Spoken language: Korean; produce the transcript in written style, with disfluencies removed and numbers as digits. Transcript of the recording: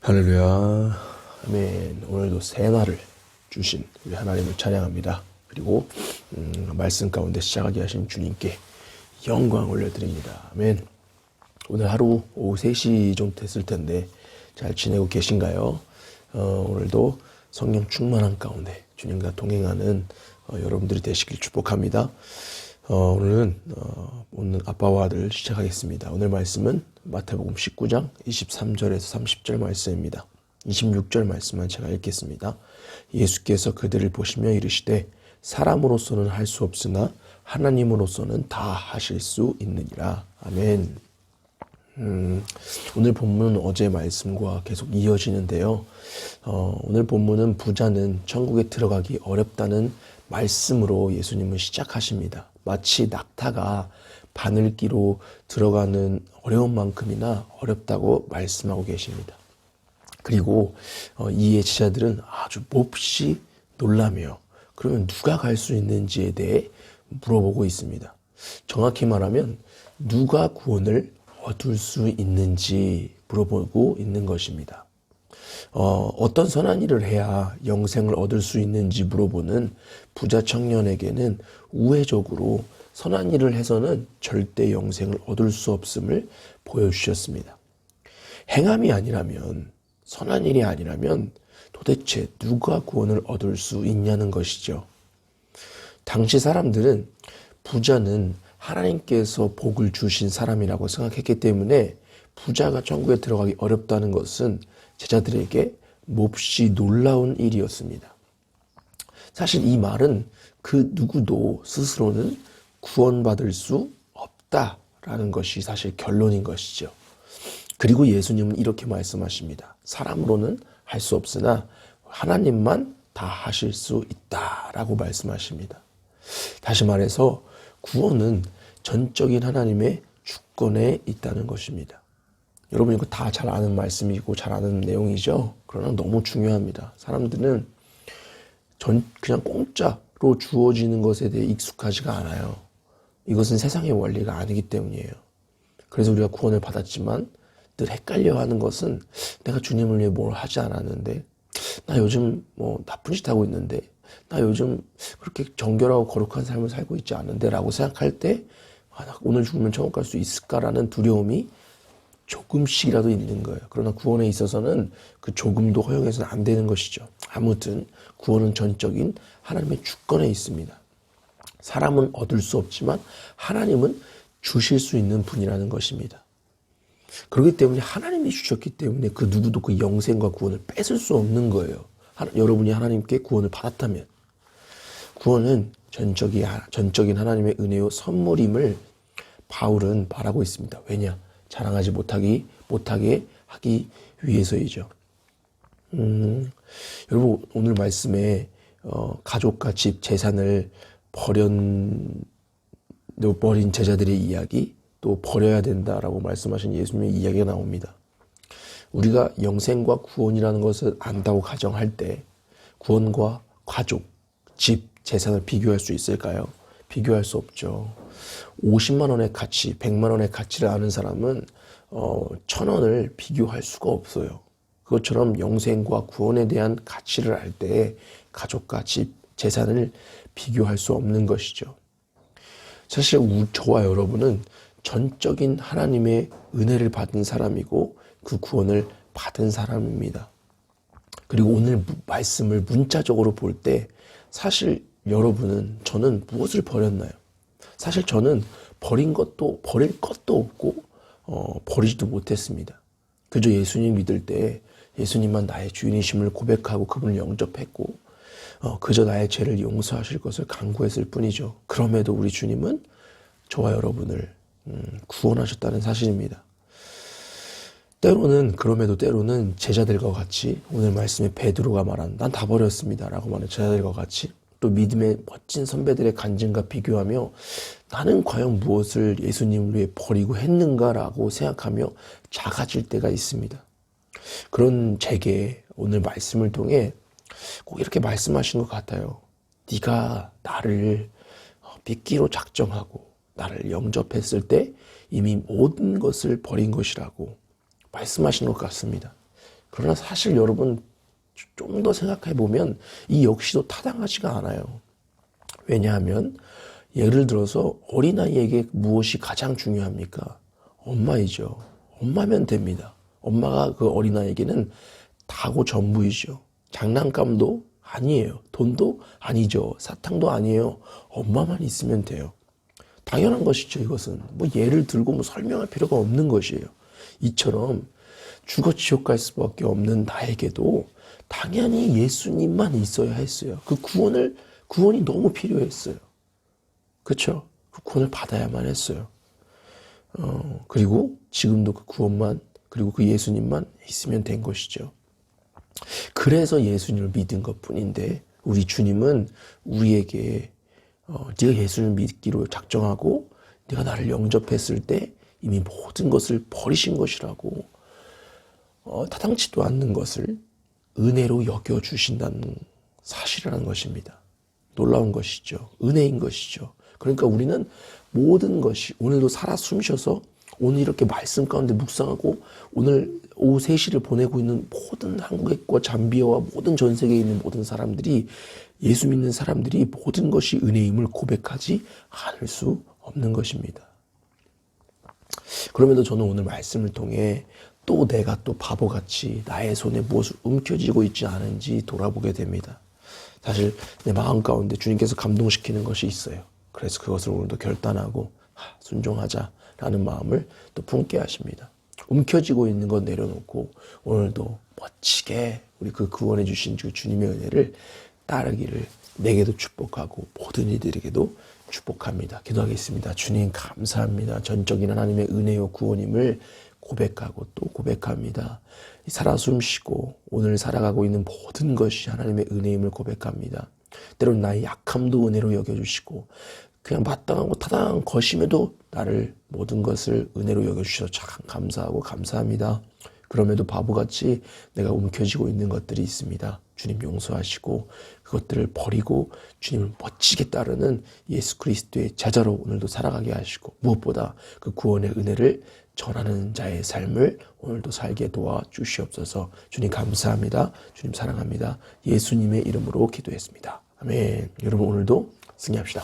할렐루야. 아멘. 오늘도 새 날을 주신 우리 하나님을 찬양합니다. 그리고 말씀 가운데 시작하게 하신 주님께 영광 올려드립니다. 아멘. 오늘 하루 오후 3시 좀 됐을 텐데 잘 지내고 계신가요? 오늘도 성령 충만한 가운데 주님과 동행하는 여러분들이 되시길 축복합니다. 오늘은 오늘 아빠와 아들 시작하겠습니다. 오늘 말씀은 마태복음 19장 23절에서 30절 말씀입니다. 26절 말씀만 제가 읽겠습니다. 예수께서 그들을 보시며 이르시되 사람으로서는 할 수 없으나 하나님으로서는 다 하실 수 있느니라. 아멘. 오늘 본문은 어제 말씀과 계속 이어지는데요. 오늘 본문은 부자는 천국에 들어가기 어렵다는 말씀으로 예수님은 시작하십니다. 마치 낙타가 바늘기로 들어가는 어려운 만큼이나 어렵다고 말씀하고 계십니다. 그리고 이에 제자들은 아주 몹시 놀라며 그러면 누가 갈 수 있는지에 대해 물어보고 있습니다. 정확히 말하면 누가 구원을 얻을 수 있는지 물어보고 있는 것입니다. 어떤 선한 일을 해야 영생을 얻을 수 있는지 물어보는 부자 청년에게는 우회적으로 선한 일을 해서는 절대 영생을 얻을 수 없음을 보여주셨습니다. 행함이 아니라면, 선한 일이 아니라면 도대체 누가 구원을 얻을 수 있냐는 것이죠. 당시 사람들은 부자는 하나님께서 복을 주신 사람이라고 생각했기 때문에 부자가 천국에 들어가기 어렵다는 것은 제자들에게 몹시 놀라운 일이었습니다. 사실 이 말은 그 누구도 스스로는 구원받을 수 없다라는 것이 사실 결론인 것이죠. 그리고 예수님은 이렇게 말씀하십니다. 사람으로는 할 수 없으나 하나님만 다 하실 수 있다라고 말씀하십니다. 다시 말해서 구원은 전적인 하나님의 주권에 있다는 것입니다. 여러분 이거 다 잘 아는 말씀이고 잘 아는 내용이죠. 그러나 너무 중요합니다. 사람들은 그냥 공짜로 주어지는 것에 대해 익숙하지가 않아요. 이것은 세상의 원리가 아니기 때문이에요. 그래서 우리가 구원을 받았지만 늘 헷갈려하는 것은 내가 주님을 위해 뭘 하지 않았는데, 나 요즘 뭐 나쁜 짓 하고 있는데, 나 요즘 그렇게 정결하고 거룩한 삶을 살고 있지 않은데 라고 생각할 때 나 오늘 죽으면 천국 갈 수 있을까라는 두려움이 조금씩이라도 있는 거예요. 그러나 구원에 있어서는 그 조금도 허용해서는 안 되는 것이죠. 아무튼 구원은 전적인 하나님의 주권에 있습니다. 사람은 얻을 수 없지만 하나님은 주실 수 있는 분이라는 것입니다. 그렇기 때문에 하나님이 주셨기 때문에 그 누구도 그 영생과 구원을 뺏을 수 없는 거예요. 여러분이 하나님께 구원을 받았다면 구원은 전적인 하나님의 은혜요 선물임을 바울은 말하고 있습니다. 왜냐? 자랑하지 못하게 하기 위해서이죠. 여러분 오늘 말씀에 가족과 집, 재산을 버린 제자들의 이야기, 또 버려야 된다라고 말씀하신 예수님의 이야기가 나옵니다. 우리가 영생과 구원이라는 것을 안다고 가정할 때 구원과 가족, 집, 재산을 비교할 수 있을까요? 비교할 수 없죠. 50만 원의 가치, 100만 원의 가치를 아는 사람은 1,000원을 비교할 수가 없어요. 그것처럼 영생과 구원에 대한 가치를 알 때 가족과 집, 재산을 비교할 수 없는 것이죠. 사실 저와 여러분은 전적인 하나님의 은혜를 받은 사람이고 그 구원을 받은 사람입니다. 그리고 오늘 말씀을 문자적으로 볼 때 사실 여러분은, 저는 무엇을 버렸나요? 사실 저는 버릴 것도 없고 버리지도 못했습니다. 그저 예수님 믿을 때 예수님만 나의 주인이심을 고백하고 그분을 영접했고 그저 나의 죄를 용서하실 것을 간구했을 뿐이죠. 그럼에도 우리 주님은 저와 여러분을 구원하셨다는 사실입니다. 때로는 제자들과 같이 오늘 말씀에 베드로가 말한 난 다 버렸습니다 라고 말하는 제자들과 같이 또 믿음의 멋진 선배들의 간증과 비교하며 나는 과연 무엇을 예수님을 위해 버리고 했는가라고 생각하며 작아질 때가 있습니다. 그런 제게 오늘 말씀을 통해 꼭 이렇게 말씀하신 것 같아요. 네가 나를 믿기로 작정하고 나를 영접했을 때 이미 모든 것을 버린 것이라고 말씀하신 것 같습니다. 그러나 사실 여러분 좀 더 생각해 보면 이 역시도 타당하지가 않아요. 왜냐하면 예를 들어서 어린아이에게 무엇이 가장 중요합니까? 엄마이죠. 엄마면 됩니다. 엄마가 그 어린아이에게는 다고 전부이죠. 장난감도 아니에요. 돈도 아니죠. 사탕도 아니에요. 엄마만 있으면 돼요. 당연한 것이죠, 이것은. 뭐 예를 들고 뭐 설명할 필요가 없는 것이에요. 이처럼 죽어 지옥 갈 수밖에 없는 나에게도 당연히 예수님만 있어야 했어요. 그 구원이 너무 필요했어요. 그렇죠? 그 구원을 받아야만 했어요. 그리고 지금도 그 구원만, 그리고 그 예수님만 있으면 된 것이죠. 그래서 예수님을 믿은 것 뿐인데, 우리 주님은 우리에게 네가 예수님을 믿기로 작정하고 네가 나를 영접했을 때 이미 모든 것을 버리신 것이라고, 타당치도 않는 것을 은혜로 여겨주신다는 사실이라는 것입니다. 놀라운 것이죠. 은혜인 것이죠. 그러니까 우리는 모든 것이, 오늘도 살아 숨쉬어서 오늘 이렇게 말씀 가운데 묵상하고 오늘 오후 3시를 보내고 있는 모든 한국과 잠비아와 모든 전 세계에 있는 모든 사람들이, 예수 믿는 사람들이 모든 것이 은혜임을 고백하지 않을 수 없는 것입니다. 그럼에도 저는 오늘 말씀을 통해 또 내가 또 바보같이 나의 손에 무엇을 움켜쥐고 있지 않은지 돌아보게 됩니다. 사실 내 마음 가운데 주님께서 감동시키는 것이 있어요. 그래서 그것을 오늘도 결단하고 순종하자라는 마음을 또 품게 하십니다. 움켜쥐고 있는 것 내려놓고 오늘도 멋지게 우리 그 구원해 주신 그 주님의 은혜를 따르기를 내게도 축복하고 모든 이들에게도 축복합니다. 기도하겠습니다. 주님 감사합니다. 전적인 하나님의 은혜요 구원임을 고백하고 또 고백합니다. 살아 숨쉬고 오늘 살아가고 있는 모든 것이 하나님의 은혜임을 고백합니다. 때로는 나의 약함도 은혜로 여겨주시고 그냥 마땅하고 타당한 것임에도 나를 모든 것을 은혜로 여겨주셔서 참 감사하고 감사합니다. 그럼에도 바보같이 내가 움켜쥐고 있는 것들이 있습니다. 주님 용서하시고 그것들을 버리고 주님을 멋지게 따르는 예수 그리스도의 제자로 오늘도 살아가게 하시고 무엇보다 그 구원의 은혜를 전하는 자의 삶을 오늘도 살게 도와주시옵소서. 주님 감사합니다. 주님 사랑합니다. 예수님의 이름으로 기도했습니다. 아멘. 여러분 오늘도 승리합시다.